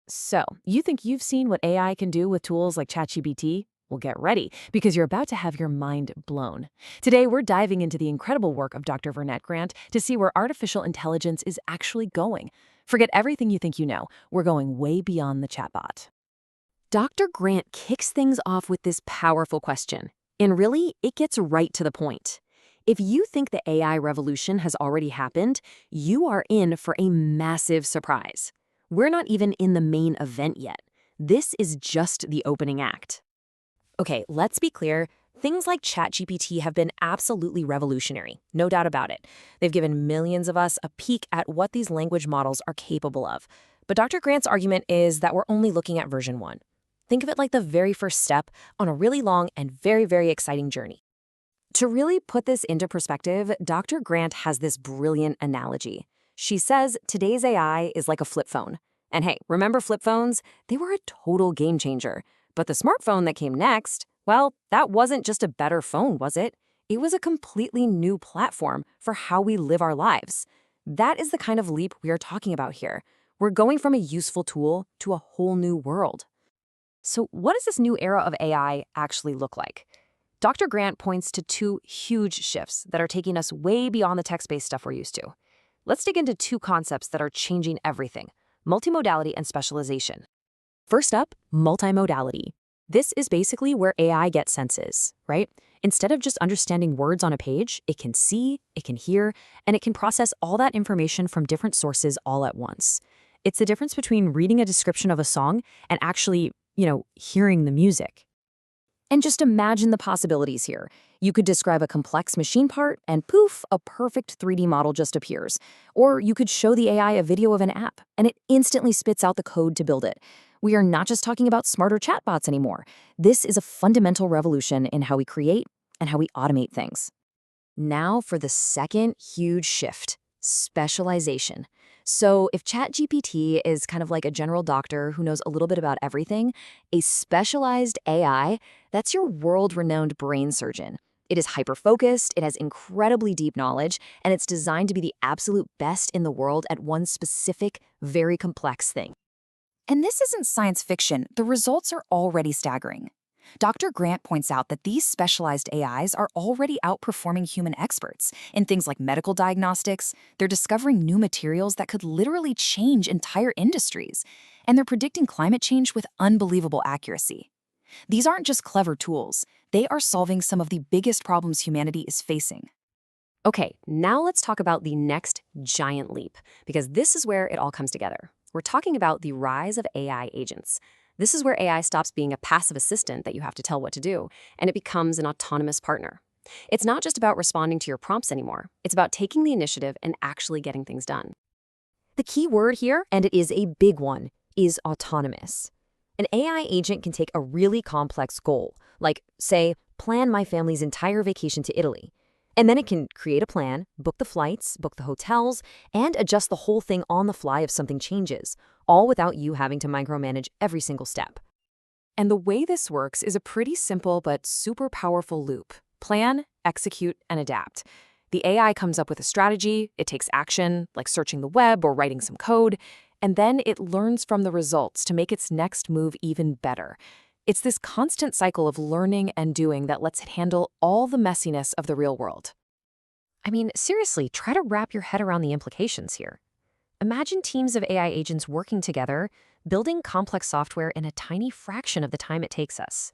So, you think you've seen what AI can do with tools like ChatGPT? Well, get ready, because you're about to have your mind blown. Today, we're diving into the incredible work of Dr. Vernette Grant to see where artificial intelligence is actually going. Forget everything you think you know. We're going way beyond the chatbot. Dr. Grant kicks things off with this powerful question. And really, it gets right to the point. If you think the AI revolution has already happened, you are in for a massive surprise. We're not even in the main event yet. This is just the opening act. Okay, let's be clear. Things like ChatGPT have been absolutely revolutionary, no doubt about it. They've given millions of us a peek at what these language models are capable of. But Dr. Grant's argument is that we're only looking at version 1. Think of it like the very first step on a really long and very exciting journey. To really put this into perspective, Dr. Grant has this brilliant analogy. She says today's AI is like a flip phone. And hey, remember flip phones? They were a total game changer. But the smartphone that came next, well, that wasn't just a better phone, was it? It was a completely new platform for how we live our lives. That is the kind of leap we are talking about here. We're going from a useful tool to a whole new world. So what does this new era of AI actually look like? Dr. Grant points to two huge shifts that are taking us way beyond the text-based stuff we're used to. Let's dig into two concepts that are changing everything: multimodality and specialization. First up, multimodality. This is basically where AI gets senses, right? Instead of just understanding words on a page, it can see, it can hear, and it can process all that information from different sources all at once. It's the difference between reading a description of a song and actually, hearing the music. And just imagine the possibilities here. You could describe a complex machine part, and poof, a perfect 3D model just appears. Or you could show the AI a video of an app, and it instantly spits out the code to build it. We are not just talking about smarter chatbots anymore. This is a fundamental revolution in how we create and how we automate things. Now for the second huge shift: specialization. So if ChatGPT is kind of like a general doctor who knows a little bit about everything, a specialized AI, that's your world-renowned brain surgeon. It is hyper-focused, it has incredibly deep knowledge, and it's designed to be the absolute best in the world at one specific, very complex thing. And this isn't science fiction. The results are already staggering. Dr. Grant points out that these specialized AIs are already outperforming human experts in things like medical diagnostics. They're discovering new materials that could literally change entire industries, and they're predicting climate change with unbelievable accuracy. These aren't just clever tools. They are solving some of the biggest problems humanity is facing. Okay, now let's talk about the next giant leap, because this is where it all comes together. We're talking about the rise of AI agents. This is where AI stops being a passive assistant that you have to tell what to do, and it becomes an autonomous partner. It's not just about responding to your prompts anymore. It's about taking the initiative and actually getting things done. The key word here, and it is a big one, is autonomous. An AI agent can take a really complex goal, like, say, plan my family's entire vacation to Italy. And then it can create a plan, book the flights, book the hotels, and adjust the whole thing on the fly if something changes, all without you having to micromanage every single step. And the way this works is a pretty simple but super powerful loop: plan, execute, and adapt. The AI comes up with a strategy, it takes action, like searching the web or writing some code, and then it learns from the results to make its next move even better. It's this constant cycle of learning and doing that lets it handle all the messiness of the real world. I mean, seriously, try to wrap your head around the implications here. Imagine teams of AI agents working together, building complex software in a tiny fraction of the time it takes us.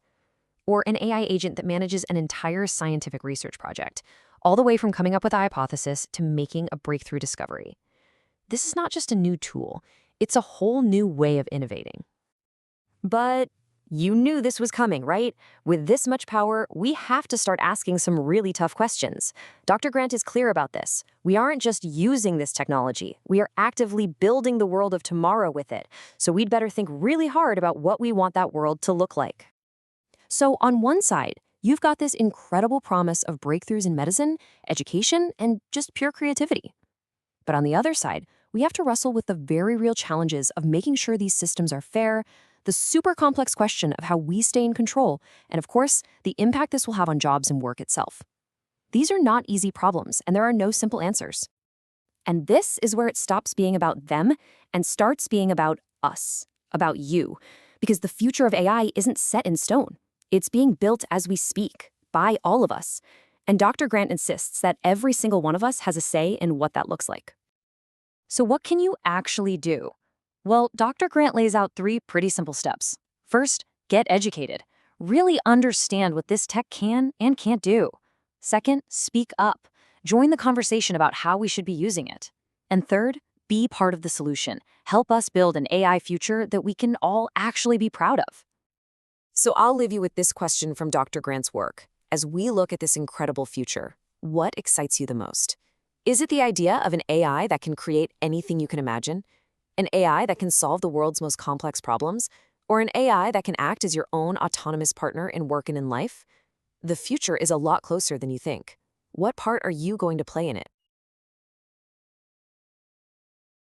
Or an AI agent that manages an entire scientific research project, all the way from coming up with a hypothesis to making a breakthrough discovery. This is not just a new tool, it's a whole new way of innovating. But you knew this was coming, right? With this much power, we have to start asking some really tough questions. Dr. Grant is clear about this. We aren't just using this technology. We are actively building the world of tomorrow with it. So we'd better think really hard about what we want that world to look like. So on one side, you've got this incredible promise of breakthroughs in medicine, education, and just pure creativity. But on the other side, we have to wrestle with the very real challenges of making sure these systems are fair, the super complex question of how we stay in control, and of course, the impact this will have on jobs and work itself. These are not easy problems, and there are no simple answers. And this is where it stops being about them and starts being about us. about you, because the future of AI isn't set in stone. It's being built as we speak, by all of us. And Dr. Grant insists that every single one of us has a say in what that looks like. So what can you actually do? Well, Dr. Grant lays out 3 pretty simple steps. First, get educated. Really understand what this tech can and can't do. Second, speak up. Join the conversation about how we should be using it. And third, be part of the solution. Help us build an AI future that we can all actually be proud of. So I'll leave you with this question from Dr. Grant's work. As we look at this incredible future, what excites you the most? Is it the idea of an AI that can create anything you can imagine? An AI that can solve the world's most complex problems? Or an AI that can act as your own autonomous partner in work and in life? The future is a lot closer than you think. What part are you going to play in it?